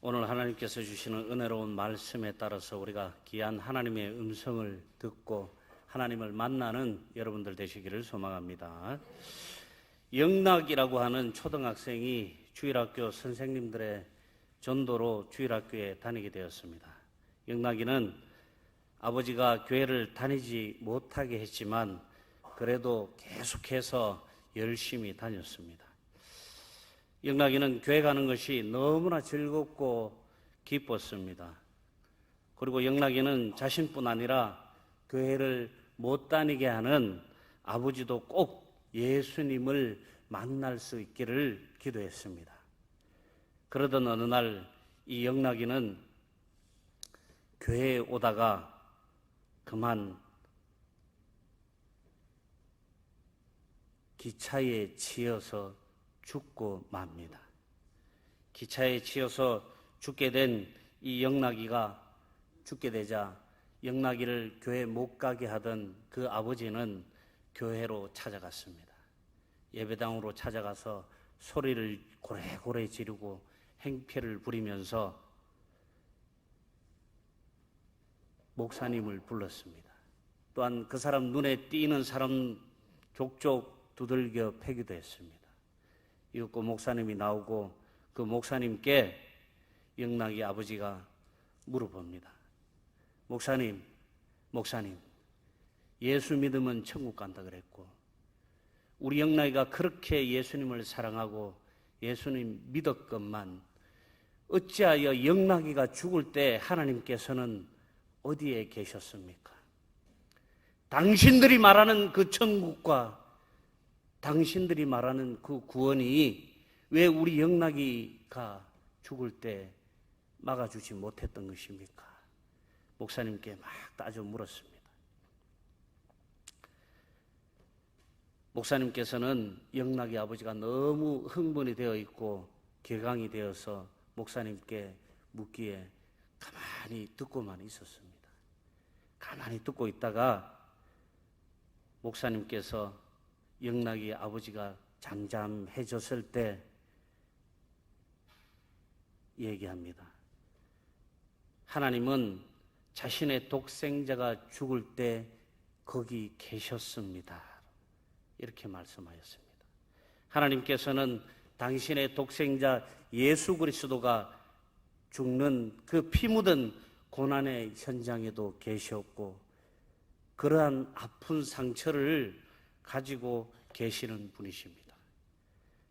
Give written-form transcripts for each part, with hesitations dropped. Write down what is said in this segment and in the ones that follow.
오늘 하나님께서 주시는 은혜로운 말씀에 따라서 우리가 귀한 하나님의 음성을 듣고 하나님을 만나는 여러분들 되시기를 소망합니다. 영락이라고 하는 초등학생이 주일학교 선생님들의 전도로 주일학교에 다니게 되었습니다. 영락이는 아버지가 교회를 다니지 못하게 했지만 그래도 계속해서 열심히 다녔습니다. 영락이는 교회 가는 것이 너무나 즐겁고 기뻤습니다. 그리고 영락이는 자신뿐 아니라 교회를 못 다니게 하는 아버지도 꼭 예수님을 만날 수 있기를 기도했습니다. 그러던 어느 날 이 영락이는 교회에 오다가 그만 기차에 치여서 죽고 맙니다. 기차에 치여서 죽게 된 이 영락이가 죽게 되자 영락이를 교회 못 가게 하던 그 아버지는 교회로 찾아갔습니다. 예배당으로 찾아가서 소리를 고래고래 지르고 행패를 부리면서 목사님을 불렀습니다. 또한 그 사람 눈에 띄는 사람 족족 두들겨 패기도 했습니다. 이윽고 목사님이 나오고 그 목사님께 영락이 아버지가 물어봅니다. 목사님, 예수 믿으면 천국 간다 그랬고 우리 영락이가 그렇게 예수님을 사랑하고 예수님 믿었건만 어찌하여 영락이가 죽을 때 하나님께서는 어디에 계셨습니까? 당신들이 말하는 그 천국과 당신들이 말하는 그 구원이 왜 우리 영락이가 죽을 때 막아주지 못했던 것입니까? 목사님께 막 따져 물었습니다. 목사님께서는 영락이 아버지가 너무 흥분이 되어 있고 격앙이 되어서 목사님께 묻기에 가만히 듣고만 있었습니다. 가만히 듣고 있다가 목사님께서 영락이 아버지가 잠잠해졌을 때 얘기합니다. 하나님은 자신의 독생자가 죽을 때 거기 계셨습니다. 이렇게 말씀하였습니다. 하나님께서는 당신의 독생자 예수 그리스도가 죽는 그 피 묻은 고난의 현장에도 계셨고 그러한 아픈 상처를 가지고 계시는 분이십니다.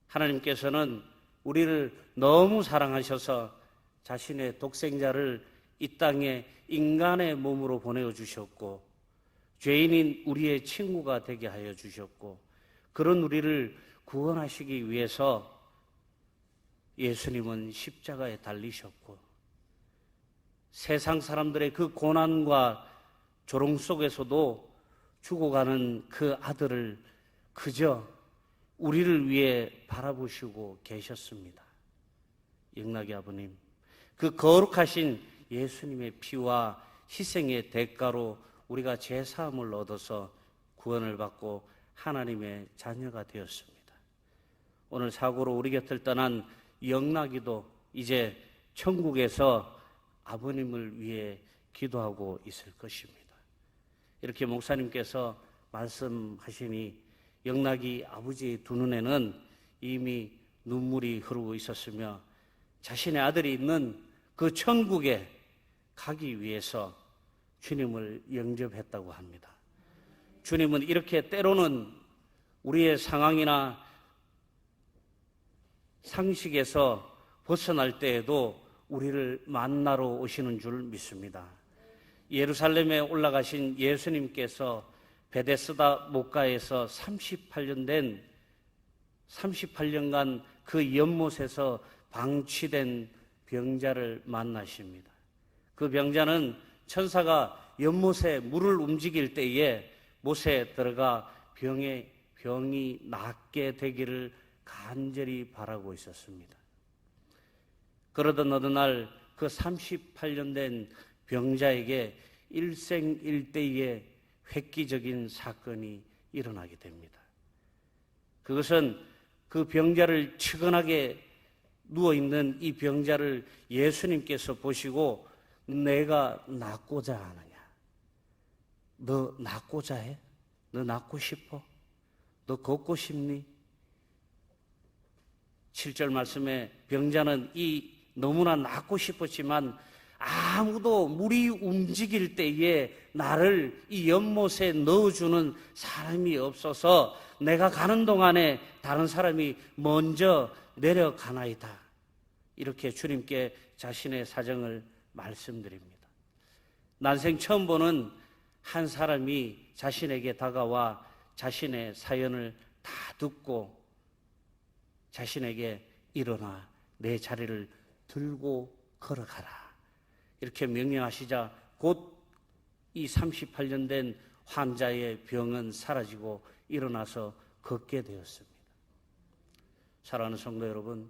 하나님께서는 우리를 너무 사랑하셔서 자신의 독생자를 이 땅에 인간의 몸으로 보내주셨고 죄인인 우리의 친구가 되게 하여 주셨고 그런 우리를 구원하시기 위해서 예수님은 십자가에 달리셨고 세상 사람들의 그 고난과 조롱 속에서도 죽어가는 그 아들을 그저 우리를 위해 바라보시고 계셨습니다. 영락이 아버님, 그 거룩하신 예수님의 피와 희생의 대가로 우리가 죄사함을 얻어서 구원을 받고 하나님의 자녀가 되었습니다. 오늘 사고로 우리 곁을 떠난 영락이도 이제 천국에서 아버님을 위해 기도하고 있을 것입니다. 이렇게 목사님께서 말씀하시니 영락이 아버지의 두 눈에는 이미 눈물이 흐르고 있었으며 자신의 아들이 있는 그 천국에 가기 위해서 주님을 영접했다고 합니다. 주님은 이렇게 때로는 우리의 상황이나 상식에서 벗어날 때에도 우리를 만나러 오시는 줄 믿습니다. 예루살렘에 올라가신 예수님께서 베데스다 목가에서 38년간 그 연못에서 방치된 병자를 만나십니다. 그 병자는 천사가 연못에 물을 움직일 때에 못에 들어가 병이 낫게 되기를 간절히 바라고 있었습니다. 그러던 어느 날 그 38년 된 병자에게 일생일대의 획기적인 사건이 일어나게 됩니다. 그것은 그 병자를 측은하게 누워있는 이 병자를 예수님께서 보시고 내가 낫고자 하느냐? 너 낫고자 해? 너 낫고 싶어? 너 걷고 싶니? 7절 말씀에 병자는 이 너무나 낫고 싶었지만 아무도 물이 움직일 때에 나를 이 연못에 넣어주는 사람이 없어서 내가 가는 동안에 다른 사람이 먼저 내려가나이다. 이렇게 주님께 자신의 사정을 말씀드립니다. 난생 처음 보는 한 사람이 자신에게 다가와 자신의 사연을 다 듣고 자신에게 일어나 내 자리를 들고 걸어가라 이렇게 명령하시자 곧 이 38년 된 환자의 병은 사라지고 일어나서 걷게 되었습니다. 사랑하는 성도 여러분,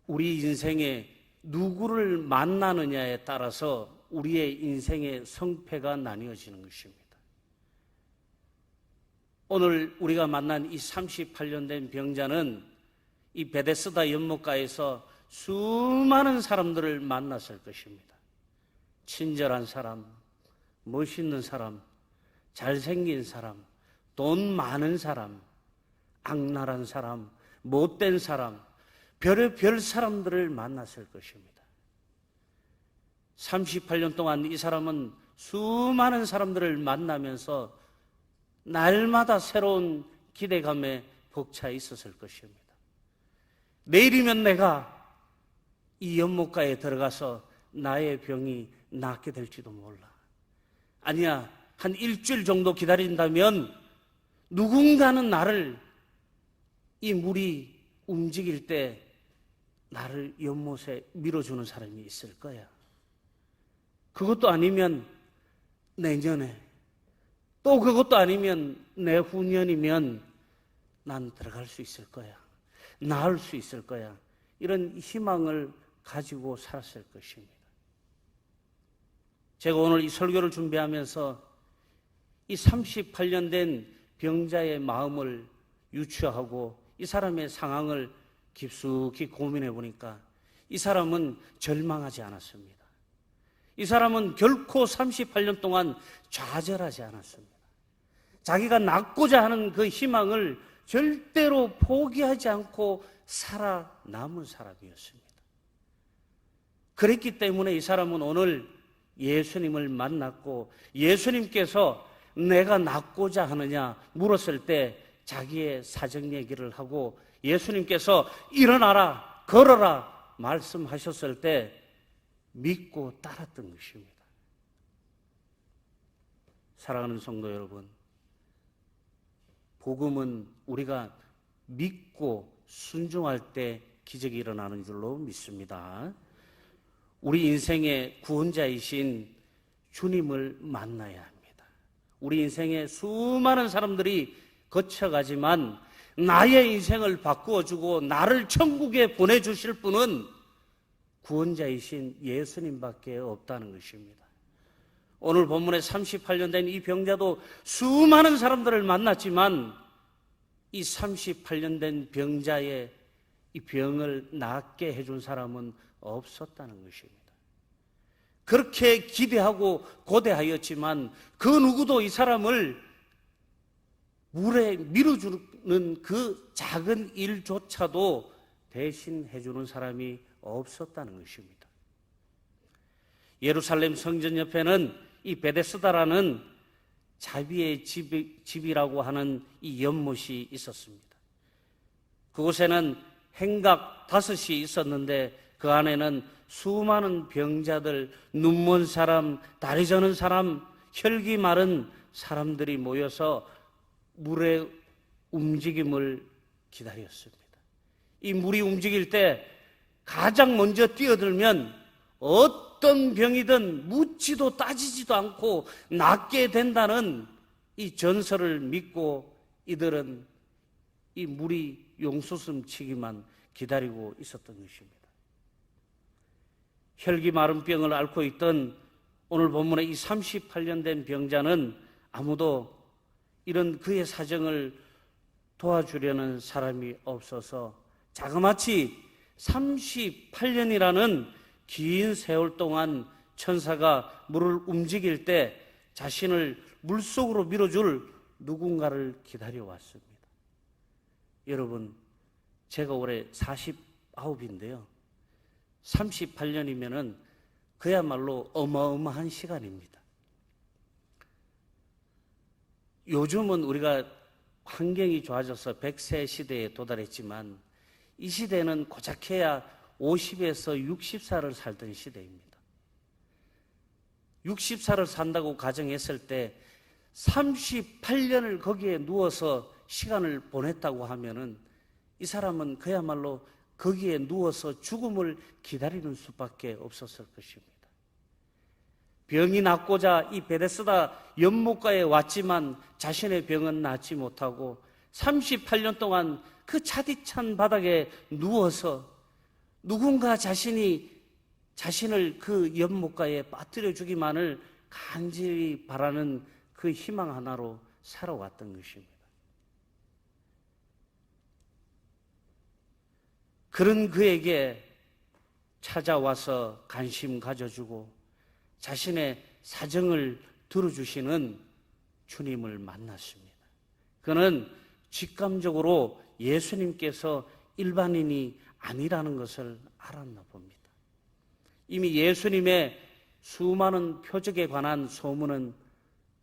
우리 인생에 누구를 만나느냐에 따라서 우리의 인생의 성패가 나뉘어지는 것입니다. 오늘 우리가 만난 이 38년 된 병자는 이 베데스다 연못가에서 수많은 사람들을 만났을 것입니다. 친절한 사람, 멋있는 사람, 잘생긴 사람, 돈 많은 사람, 악랄한 사람, 못된 사람, 별의별 사람들을 만났을 것입니다. 38년 동안 이 사람은 수많은 사람들을 만나면서 날마다 새로운 기대감에 벅차 있었을 것입니다. 내일이면 내가 이 연못가에 들어가서 나의 병이 낫게 될지도 몰라. 아니야, 한 일주일 정도 기다린다면 누군가는 나를 이 물이 움직일 때 나를 연못에 밀어주는 사람이 있을 거야. 그것도 아니면 내년에, 또 그것도 아니면 내후년이면 난 들어갈 수 있을 거야. 나을 수 있을 거야. 이런 희망을 가지고 살았을 것입니다. 제가 오늘 이 설교를 준비하면서 이 38년 된 병자의 마음을 유추하고 이 사람의 상황을 깊숙이 고민해 보니까 이 사람은 절망하지 않았습니다. 이 사람은 결코 38년 동안 좌절하지 않았습니다. 자기가 낳고자 하는 그 희망을 절대로 포기하지 않고 살아남은 사람이었습니다. 그랬기 때문에 이 사람은 오늘 예수님을 만났고 예수님께서 내가 낫고자 하느냐 물었을 때 자기의 사정 얘기를 하고 예수님께서 일어나라, 걸어라 말씀하셨을 때 믿고 따랐던 것입니다. 사랑하는 성도 여러분, 복음은 우리가 믿고 순종할 때 기적이 일어나는 줄로 믿습니다. 우리 인생의 구원자이신 주님을 만나야 합니다. 우리 인생에 수많은 사람들이 거쳐가지만 나의 인생을 바꾸어주고 나를 천국에 보내주실 분은 구원자이신 예수님밖에 없다는 것입니다. 오늘 본문에 38년 된 이 병자도 수많은 사람들을 만났지만 이 38년 된 병자의 이 병을 낫게 해준 사람은 없었다는 것입니다. 그렇게 기대하고 고대하였지만 그 누구도 이 사람을 물에 밀어주는 그 작은 일조차도 대신 해주는 사람이 없었다는 것입니다. 예루살렘 성전 옆에는 이 베데스다라는 자비의 집이라고 하는 이 연못이 있었습니다. 그곳에는 행각 5이 있었는데 그 안에는 수많은 병자들, 눈먼 사람, 다리 저는 사람, 혈기 마른 사람들이 모여서 물의 움직임을 기다렸습니다. 이 물이 움직일 때 가장 먼저 뛰어들면 어떤 병이든 묻지도 따지지도 않고 낫게 된다는 이 전설을 믿고 이들은 이 물이 용솟음 치기만 기다리고 있었던 것입니다. 혈기 마른 병을 앓고 있던 오늘 본문의 이 38년 된 병자는 아무도 이런 그의 사정을 도와주려는 사람이 없어서 자그마치 38년이라는 긴 세월 동안 천사가 물을 움직일 때 자신을 물속으로 밀어줄 누군가를 기다려왔습니다. 여러분, 제가 올해 49인데요. 38년이면은 그야말로 어마어마한 시간입니다. 요즘은 우리가 환경이 좋아져서 100세 시대에 도달했지만 이 시대는 고작해야 50에서 60살을 살던 시대입니다. 60살을 산다고 가정했을 때 38년을 거기에 누워서 시간을 보냈다고 하면은 이 사람은 그야말로 거기에 누워서 죽음을 기다리는 수밖에 없었을 것입니다. 병이 낫고자 이 베데스다 연못가에 왔지만 자신의 병은 낫지 못하고 38년 동안 그 차디찬 바닥에 누워서 누군가 자신을 그 연못가에 빠뜨려 주기만을 간절히 바라는 그 희망 하나로 살아왔던 것입니다. 그런 그에게 찾아와서 관심 가져주고 자신의 사정을 들어주시는 주님을 만났습니다. 그는 직감적으로 예수님께서 일반인이 아니라는 것을 알았나 봅니다. 이미 예수님의 수많은 표적에 관한 소문은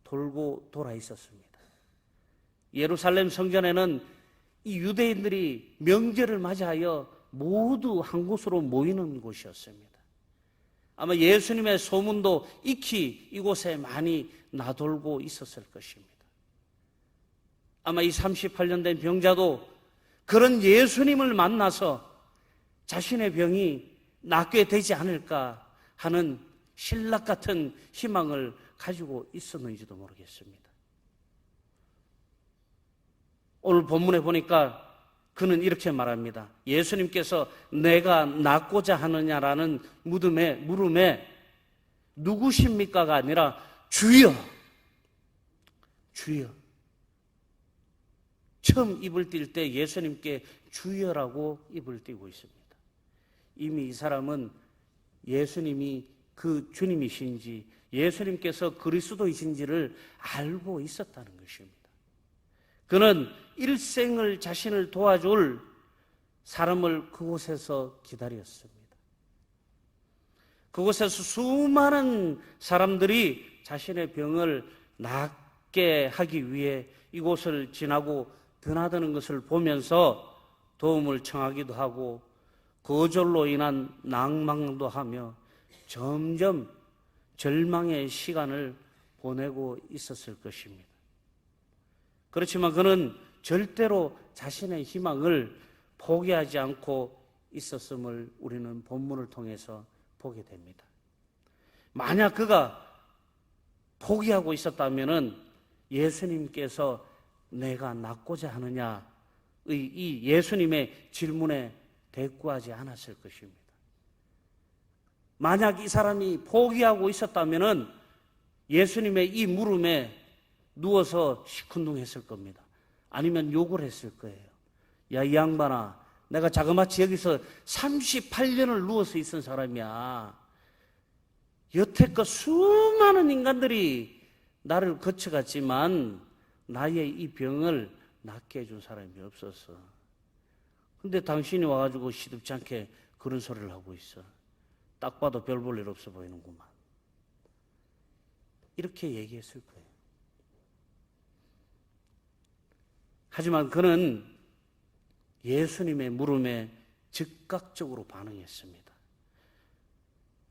돌고 돌아 있었습니다. 예루살렘 성전에는 이 유대인들이 명절을 맞이하여 모두 한 곳으로 모이는 곳이었습니다. 아마 예수님의 소문도 익히 이곳에 많이 나돌고 있었을 것입니다. 아마 이 38년 된 병자도 그런 예수님을 만나서 자신의 병이 낫게 되지 않을까 하는 신락 같은 희망을 가지고 있었는지도 모르겠습니다. 오늘 본문에 보니까 그는 이렇게 말합니다. 예수님께서 내가 낫고자 하느냐라는 물음에 누구십니까가 아니라 주여, 주여. 처음 입을 띌 때 예수님께 주여라고 입을 띄고 있습니다. 이미 이 사람은 예수님이 그 주님이신지 예수님께서 그리스도이신지를 알고 있었다는 것입니다. 그는 일생을 자신을 도와줄 사람을 그곳에서 기다렸습니다. 그곳에서 수많은 사람들이 자신의 병을 낫게 하기 위해 이곳을 지나고 드나드는 것을 보면서 도움을 청하기도 하고 거절로 인한 낭망도 하며 점점 절망의 시간을 보내고 있었을 것입니다. 그렇지만 그는 절대로 자신의 희망을 포기하지 않고 있었음을 우리는 본문을 통해서 보게 됩니다. 만약 그가 포기하고 있었다면 예수님께서 내가 낫고자 하느냐의 이 예수님의 질문에 대꾸하지 않았을 것입니다. 만약 이 사람이 포기하고 있었다면 예수님의 이 물음에 누워서 시큰둥했을 겁니다. 아니면 욕을 했을 거예요. 야, 이 양반아, 내가 자그마치 여기서 38년을 누워서 있은 사람이야. 여태껏 수많은 인간들이 나를 거쳐갔지만 나의 이 병을 낫게 해준 사람이 없었어. 근데 당신이 와가지고 시덥지 않게 그런 소리를 하고 있어. 딱 봐도 별 볼 일 없어 보이는구만. 이렇게 얘기했을 거예요. 하지만 그는 예수님의 물음에 즉각적으로 반응했습니다.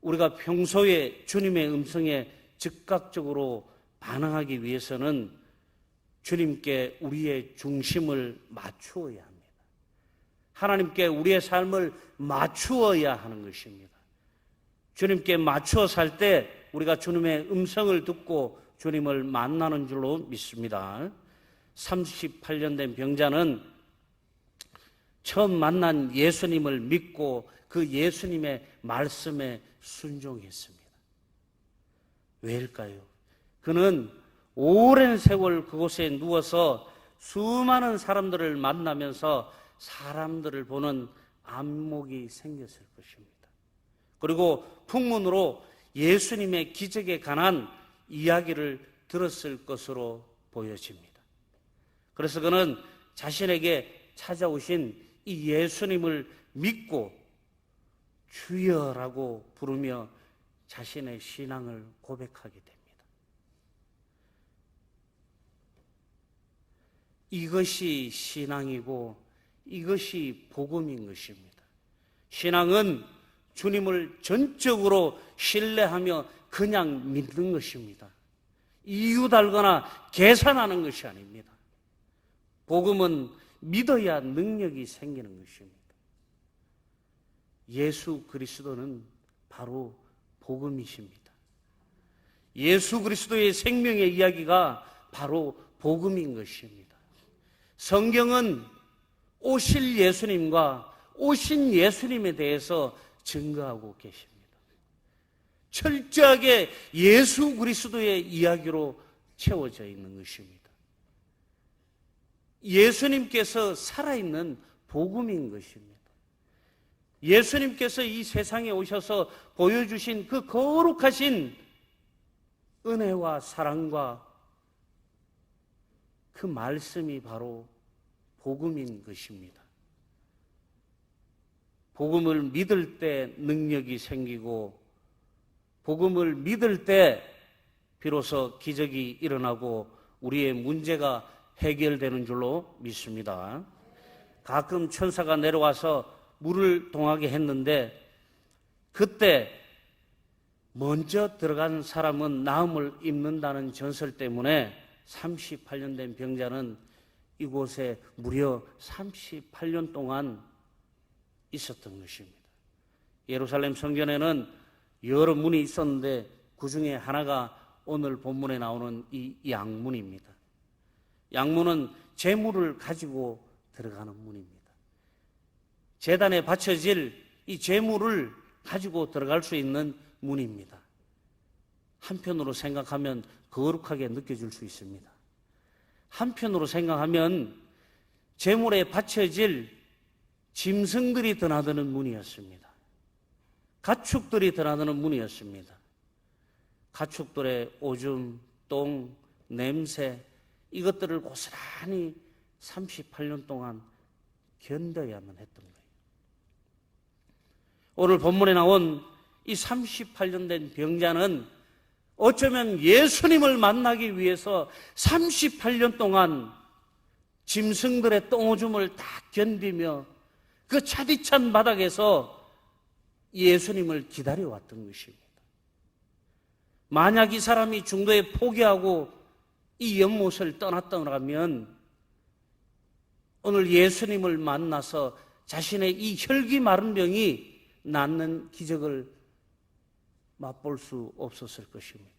우리가 평소에 주님의 음성에 즉각적으로 반응하기 위해서는 주님께 우리의 중심을 맞추어야 합니다. 하나님께 우리의 삶을 맞추어야 하는 것입니다. 주님께 맞추어 살 때 우리가 주님의 음성을 듣고 주님을 만나는 줄로 믿습니다. 38년 된 병자는 처음 만난 예수님을 믿고 그 예수님의 말씀에 순종했습니다. 왜일까요? 그는 오랜 세월 그곳에 누워서 수많은 사람들을 만나면서 사람들을 보는 안목이 생겼을 것입니다. 그리고 풍문으로 예수님의 기적에 관한 이야기를 들었을 것으로 보여집니다. 그래서 그는 자신에게 찾아오신 이 예수님을 믿고 주여라고 부르며 자신의 신앙을 고백하게 됩니다. 이것이 신앙이고 이것이 복음인 것입니다. 신앙은 주님을 전적으로 신뢰하며 그냥 믿는 것입니다. 이유 달거나 계산하는 것이 아닙니다. 복음은 믿어야 능력이 생기는 것입니다. 예수 그리스도는 바로 복음이십니다. 예수 그리스도의 생명의 이야기가 바로 복음인 것입니다. 성경은 오실 예수님과 오신 예수님에 대해서 증거하고 계십니다. 철저하게 예수 그리스도의 이야기로 채워져 있는 것입니다. 예수님께서 살아있는 복음인 것입니다. 예수님께서 이 세상에 오셔서 보여주신 그 거룩하신 은혜와 사랑과 그 말씀이 바로 복음인 것입니다. 복음을 믿을 때 능력이 생기고 복음을 믿을 때 비로소 기적이 일어나고 우리의 문제가 해결되는 줄로 믿습니다. 가끔 천사가 내려와서 물을 동하게 했는데 그때 먼저 들어간 사람은 나음을 입는다는 전설 때문에 38년 된 병자는 이곳에 무려 38년 동안 있었던 것입니다. 예루살렘 성전에는 여러 문이 있었는데 그 중에 하나가 오늘 본문에 나오는 이 양문입니다. 양문은 제물을 가지고 들어가는 문입니다. 제단에 바쳐질 이 제물을 가지고 들어갈 수 있는 문입니다. 한편으로 생각하면 거룩하게 느껴질 수 있습니다. 한편으로 생각하면 제물에 바쳐질 짐승들이 드나드는 문이었습니다. 가축들이 드나드는 문이었습니다. 가축들의 오줌, 똥, 냄새 이것들을 고스란히 38년 동안 견뎌야만 했던 거예요. 오늘 본문에 나온 이 38년 된 병자는 어쩌면 예수님을 만나기 위해서 38년 동안 짐승들의 똥오줌을 다 견디며 그 차디찬 바닥에서 예수님을 기다려왔던 것입니다. 만약 이 사람이 중도에 포기하고 이 연못을 떠났더라면 오늘 예수님을 만나서 자신의 이 혈기 마른 병이 낫는 기적을 맛볼 수 없었을 것입니다.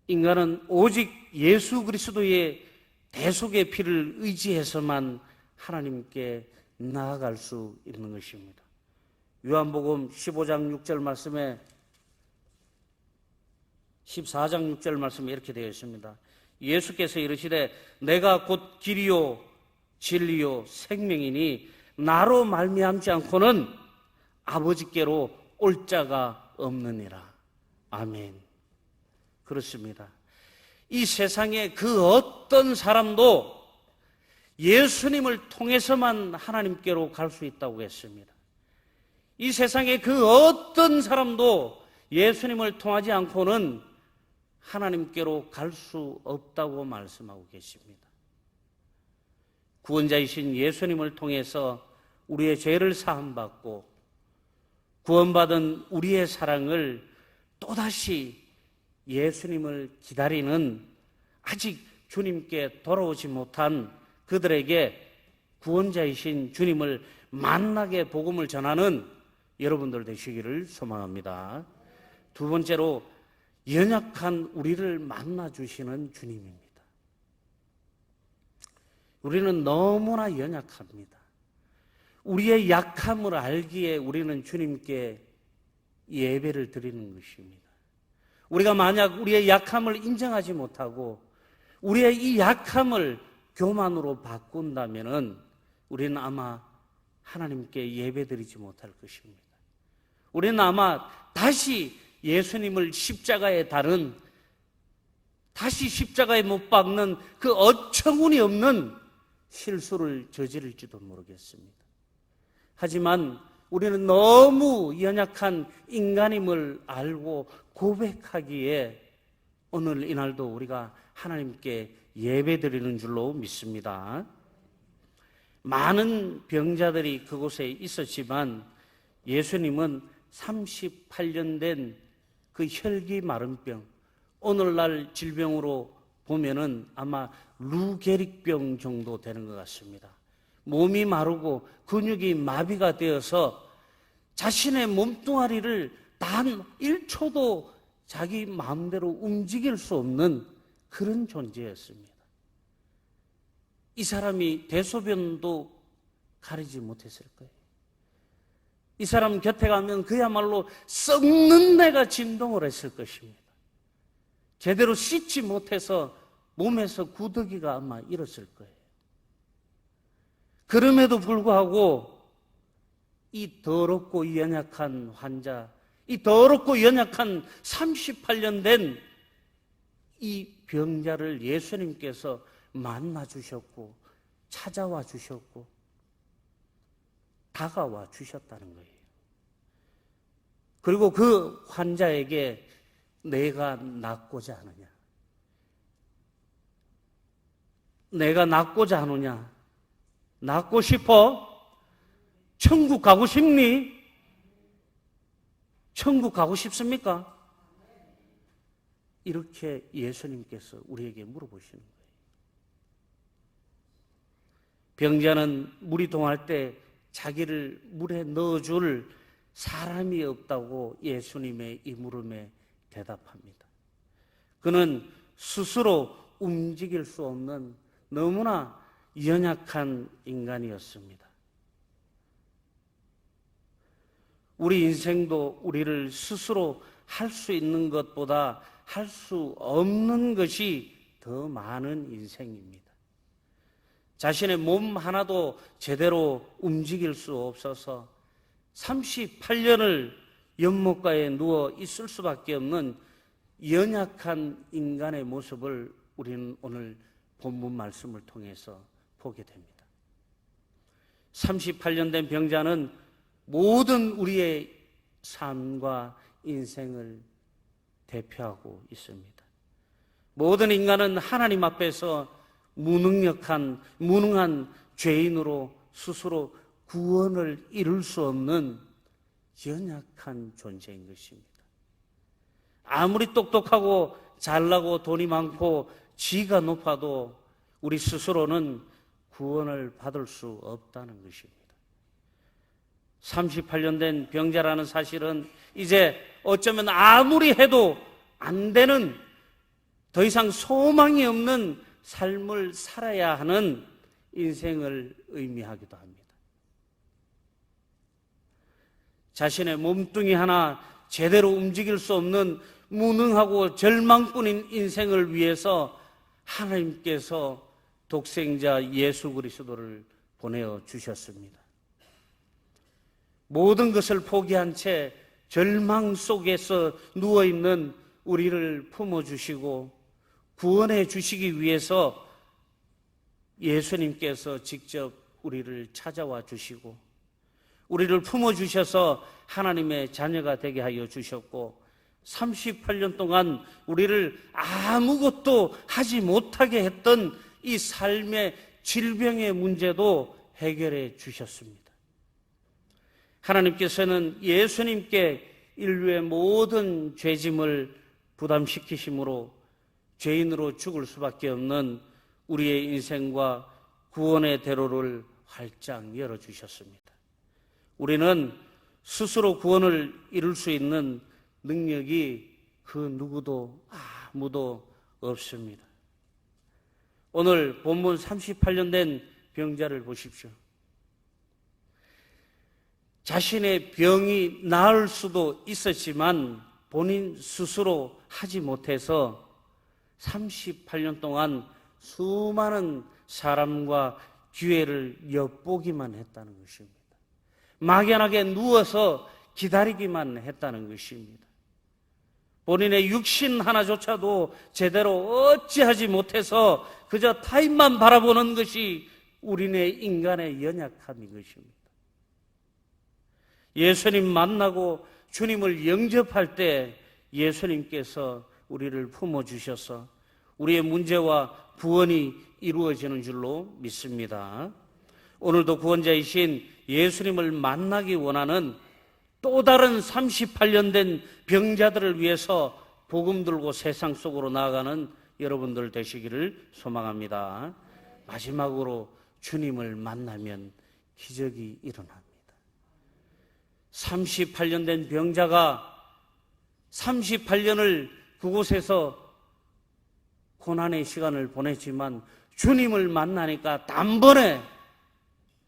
인간은 오직 예수 그리스도의 대속의 피를 의지해서만 하나님께 나아갈 수 있는 것입니다. 요한복음 15장 6절 말씀에 14장 6절 말씀에 이렇게 되어 있습니다. 예수께서 이르시되 내가 곧 길이요 진리요 생명이니 나로 말미암지 않고는 아버지께로 올 자가 없느니라. 아멘. 그렇습니다. 이 세상에 그 어떤 사람도 예수님을 통해서만 하나님께로 갈 수 있다고 했습니다. 이 세상에 그 어떤 사람도 예수님을 통하지 않고는 하나님께로 갈 수 없다고 말씀하고 계십니다. 구원자이신 예수님을 통해서 우리의 죄를 사함받고 구원받은 우리의 사랑을 또다시 예수님을 기다리는 아직 주님께 돌아오지 못한 그들에게 구원자이신 주님을 만나게 복음을 전하는 여러분들 되시기를 소망합니다. 두 번째로 연약한 우리를 만나주시는 주님입니다. 우리는 너무나 연약합니다. 우리의 약함을 알기에 우리는 주님께 예배를 드리는 것입니다. 우리가 만약 우리의 약함을 인정하지 못하고 우리의 이 약함을 교만으로 바꾼다면은 우리는 아마 하나님께 예배드리지 못할 것입니다. 우리는 아마 다시 예수님을 십자가에 다른, 다시 십자가에 못 박는 그 어처구니 없는 실수를 저지를지도 모르겠습니다. 하지만 우리는 너무 연약한 인간임을 알고 고백하기에 오늘 이날도 우리가 하나님께 예배드리는 줄로 믿습니다. 많은 병자들이 그곳에 있었지만 예수님은 38년 된 그 혈기 마른 병, 오늘날 질병으로 보면은 아마 루게릭병 정도 되는 것 같습니다. 몸이 마르고 근육이 마비가 되어서 자신의 몸뚱아리를 단 1초도 자기 마음대로 움직일 수 없는 그런 존재였습니다. 이 사람이 대소변도 가리지 못했을 거예요. 이 사람 곁에 가면 그야말로 썩는 내가 진동을 했을 것입니다. 제대로 씻지 못해서 몸에서 구더기가 아마 일었을 거예요. 그럼에도 불구하고 이 더럽고 연약한 환자, 이 더럽고 연약한 38년 된 이 병자를 예수님께서 만나 주셨고 찾아와 주셨고 다가와 주셨다는 거예요. 그리고 그 환자에게 내가 낫고자 하느냐? 내가 낫고자 하느냐? 낫고 싶어? 천국 가고 싶니? 천국 가고 싶습니까? 이렇게 예수님께서 우리에게 물어보시는 거예요. 병자는 물이 동할 때 자기를 물에 넣어줄 사람이 없다고 예수님의 이 물음에 대답합니다. 그는 스스로 움직일 수 없는 너무나 연약한 인간이었습니다. 우리 인생도 우리를 스스로 할 수 있는 것보다 할 수 없는 것이 더 많은 인생입니다. 자신의 몸 하나도 제대로 움직일 수 없어서 38년을 연못가에 누워 있을 수밖에 없는 연약한 인간의 모습을 우리는 오늘 본문 말씀을 통해서 보게 됩니다. 38년 된 병자는 모든 우리의 삶과 인생을 대표하고 있습니다. 모든 인간은 하나님 앞에서 무능한 죄인으로 스스로 구원을 이룰 수 없는 연약한 존재인 것입니다. 아무리 똑똑하고 잘나고 돈이 많고 지위가 높아도 우리 스스로는 구원을 받을 수 없다는 것입니다. 38년 된 병자라는 사실은 이제 어쩌면 아무리 해도 안 되는, 더 이상 소망이 없는 삶을 살아야 하는 인생을 의미하기도 합니다. 자신의 몸뚱이 하나 제대로 움직일 수 없는 무능하고 절망뿐인 인생을 위해서 하나님께서 독생자 예수 그리스도를 보내어 주셨습니다. 모든 것을 포기한 채 절망 속에서 누워있는 우리를 품어주시고 구원해 주시기 위해서 예수님께서 직접 우리를 찾아와 주시고 우리를 품어주셔서 하나님의 자녀가 되게 하여 주셨고 38년 동안 우리를 아무것도 하지 못하게 했던 이 삶의 질병의 문제도 해결해 주셨습니다. 하나님께서는 예수님께 인류의 모든 죄짐을 부담시키심으로 죄인으로 죽을 수밖에 없는 우리의 인생과 구원의 대로를 활짝 열어주셨습니다. 우리는 스스로 구원을 이룰 수 있는 능력이 그 누구도 아무도 없습니다. 오늘 본문 38년 된 병자를 보십시오. 자신의 병이 나을 수도 있었지만 본인 스스로 하지 못해서 38년 동안 수많은 사람과 기회를 엿보기만 했다는 것입니다. 막연하게 누워서 기다리기만 했다는 것입니다. 본인의 육신 하나조차도 제대로 어찌하지 못해서 그저 타인만 바라보는 것이 우리네 인간의 연약함인 것입니다. 예수님 만나고 주님을 영접할 때 예수님께서 우리를 품어주셔서 우리의 문제와 구원이 이루어지는 줄로 믿습니다. 오늘도 구원자이신 예수님을 만나기 원하는 또 다른 38년 된 병자들을 위해서 복음 들고 세상 속으로 나아가는 여러분들 되시기를 소망합니다. 마지막으로 주님을 만나면 기적이 일어납니다. 38년 된 병자가 38년을 그곳에서 고난의 시간을 보냈지만 주님을 만나니까 단번에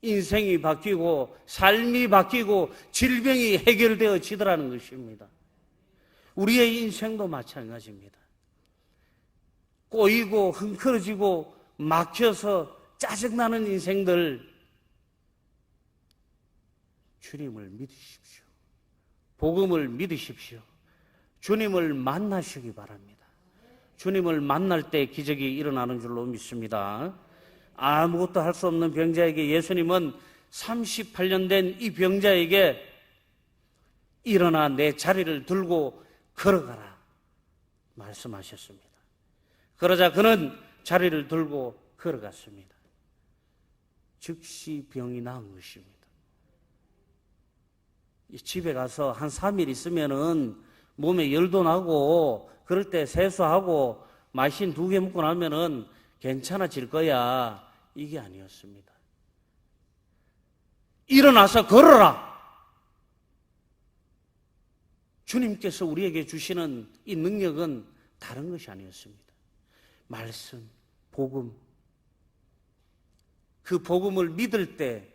인생이 바뀌고 삶이 바뀌고 질병이 해결되어지더라는 것입니다. 우리의 인생도 마찬가지입니다. 꼬이고 흥크러지고 막혀서 짜증나는 인생들, 주님을 믿으십시오. 복음을 믿으십시오. 주님을 만나시기 바랍니다. 주님을 만날 때 기적이 일어나는 줄로 믿습니다. 아무것도 할 수 없는 병자에게 예수님은 38년 된 이 병자에게 일어나 내 자리를 들고 걸어가라 말씀하셨습니다. 그러자 그는 자리를 들고 걸어갔습니다. 즉시 병이 나은 것입니다. 집에 가서 한 3일 있으면은 몸에 열도 나고 그럴 때 세수하고 마신 2개 먹고 나면은 괜찮아질 거야. 이게 아니었습니다. 일어나서 걸어라. 주님께서 우리에게 주시는 이 능력은 다른 것이 아니었습니다. 말씀, 복음. 그 복음을 믿을 때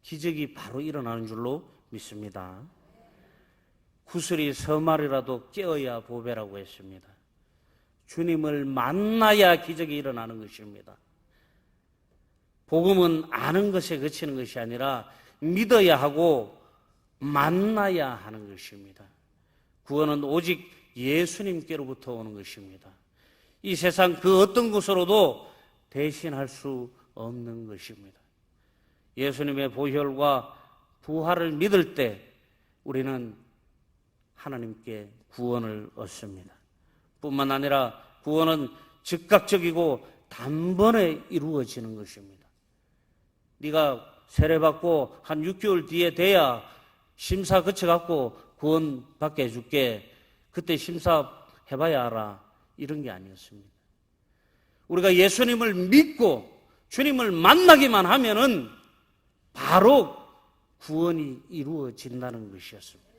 기적이 바로 일어나는 줄로 믿습니다. 구슬이 서말이라도 깨어야 보배라고 했습니다. 주님을 만나야 기적이 일어나는 것입니다. 복음은 아는 것에 그치는 것이 아니라 믿어야 하고 만나야 하는 것입니다. 구원은 오직 예수님께로부터 오는 것입니다. 이 세상 그 어떤 곳으로도 대신할 수 없는 것입니다. 예수님의 보혈과 부활을 믿을 때 우리는 하나님께 구원을 얻습니다. 뿐만 아니라 구원은 즉각적이고 단번에 이루어지는 것입니다. 네가 세례받고 한 6개월 뒤에 돼야 심사 거쳐갖고 구원 받게 해줄게. 그때 심사해봐야 알아. 이런 게 아니었습니다. 우리가 예수님을 믿고 주님을 만나기만 하면은 바로 구원이 이루어진다는 것이었습니다.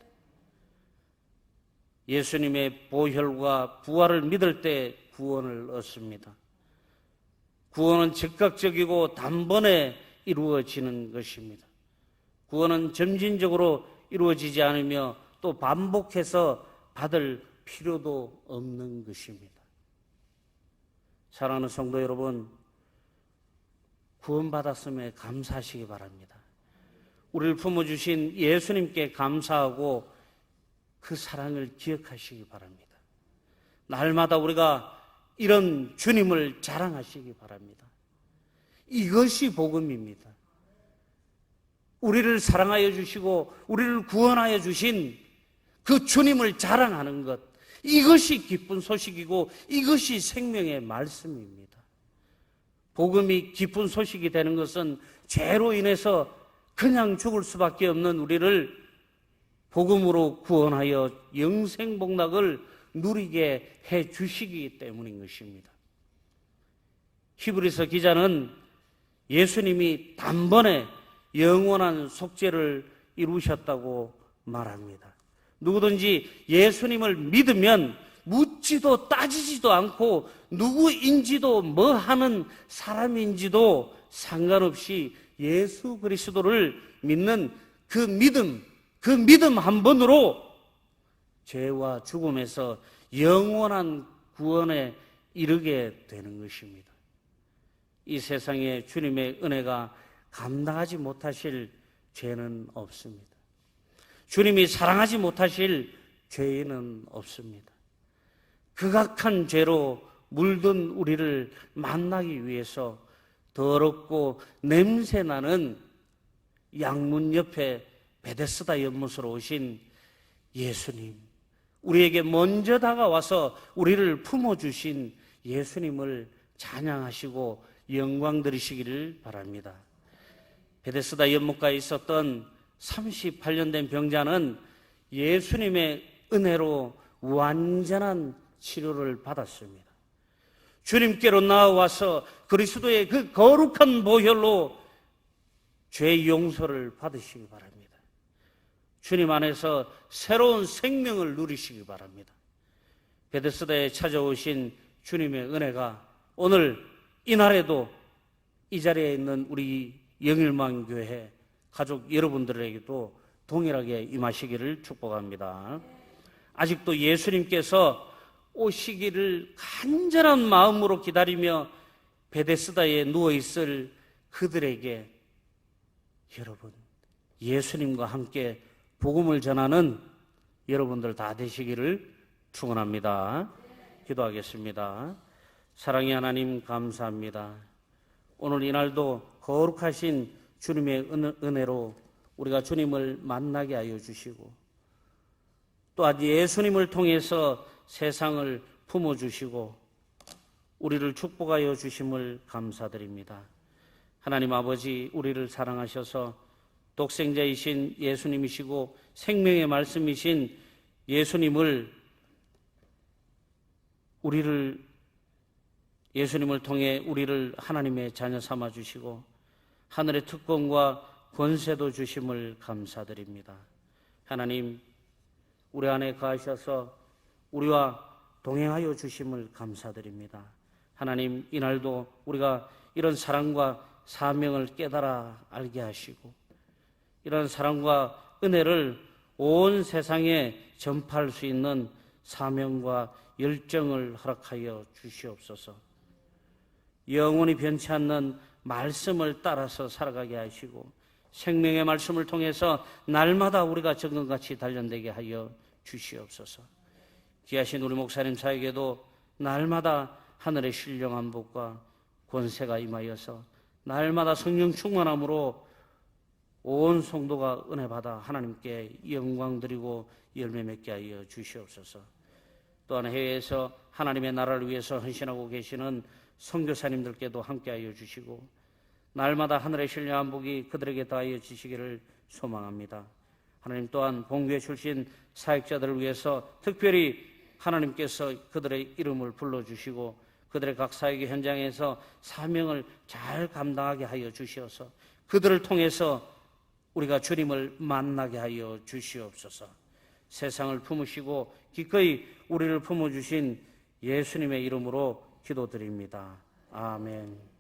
예수님의 보혈과 부활을 믿을 때 구원을 얻습니다. 구원은 즉각적이고 단번에 이루어지는 것입니다. 구원은 점진적으로 이루어지지 않으며 또 반복해서 받을 필요도 없는 것입니다. 사랑하는 성도 여러분, 구원받았음에 감사하시기 바랍니다. 우리를 품어주신 예수님께 감사하고 그 사랑을 기억하시기 바랍니다. 날마다 우리가 이런 주님을 자랑하시기 바랍니다. 이것이 복음입니다. 우리를 사랑하여 주시고 우리를 구원하여 주신 그 주님을 자랑하는 것, 이것이 기쁜 소식이고 이것이 생명의 말씀입니다. 복음이 기쁜 소식이 되는 것은 죄로 인해서 그냥 죽을 수밖에 없는 우리를 복음으로 구원하여 영생복락을 누리게 해 주시기 때문인 것입니다. 히브리서 기자는 예수님이 단번에 영원한 속죄를 이루셨다고 말합니다. 누구든지 예수님을 믿으면 묻지도 따지지도 않고 누구인지도 뭐 하는 사람인지도 상관없이 예수 그리스도를 믿는 그 믿음 한 번으로 죄와 죽음에서 영원한 구원에 이르게 되는 것입니다. 이 세상에 주님의 은혜가 감당하지 못하실 죄는 없습니다. 주님이 사랑하지 못하실 죄는 없습니다. 극악한 죄로 물든 우리를 만나기 위해서 더럽고 냄새나는 양문 옆에 베데스다 연못으로 오신 예수님, 우리에게 먼저 다가와서 우리를 품어주신 예수님을 찬양하시고 영광 드리시기를 바랍니다. 베데스다 연못가에 있었던 38년 된 병자는 예수님의 은혜로 완전한 치료를 받았습니다. 주님께로 나와서 그리스도의 그 거룩한 보혈로 죄 용서를 받으시기 바랍니다. 주님 안에서 새로운 생명을 누리시기 바랍니다. 베데스다에 찾아오신 주님의 은혜가 오늘 이날에도 이 자리에 있는 우리 영일만교회 가족 여러분들에게도 동일하게 임하시기를 축복합니다. 아직도 예수님께서 오시기를 간절한 마음으로 기다리며 베데스다에 누워있을 그들에게 여러분, 예수님과 함께 복음을 전하는 여러분들 다 되시기를 축원합니다. 기도하겠습니다. 사랑의 하나님 감사합니다. 오늘 이날도 거룩하신 주님의 은혜로 우리가 주님을 만나게 하여 주시고 또한 예수님을 통해서 세상을 품어주시고 우리를 축복하여 주심을 감사드립니다. 하나님 아버지, 우리를 사랑하셔서 독생자이신 예수님이시고 생명의 말씀이신 예수님을 통해 우리를 하나님의 자녀 삼아 주시고 하늘의 특권과 권세도 주심을 감사드립니다. 하나님, 우리 안에 거하셔서 우리와 동행하여 주심을 감사드립니다. 하나님, 이날도 우리가 이런 사랑과 사명을 깨달아 알게 하시고 이런 사랑과 은혜를 온 세상에 전파할 수 있는 사명과 열정을 허락하여 주시옵소서. 영원히 변치 않는 말씀을 따라서 살아가게 하시고 생명의 말씀을 통해서 날마다 우리가 정금같이 단련되게 하여 주시옵소서. 귀하신 우리 목사님 사에게도 날마다 하늘의 신령한 복과 권세가 임하여서 날마다 성령 충만함으로 온 성도가 은혜 받아 하나님께 영광 드리고 열매 맺게 하여 주시옵소서. 또한 해외에서 하나님의 나라를 위해서 헌신하고 계시는 선교사님들께도 함께하여 주시고 날마다 하늘의 신령한 복이 그들에게 더하여 주시기를 소망합니다. 하나님 또한 본교회 출신 사역자들을 위해서 특별히 하나님께서 그들의 이름을 불러주시고 그들의 각 사역의 현장에서 사명을 잘 감당하게 하여 주시어서 그들을 통해서 우리가 주님을 만나게 하여 주시옵소서. 세상을 품으시고 기꺼이 우리를 품어주신 예수님의 이름으로 기도드립니다. 아멘.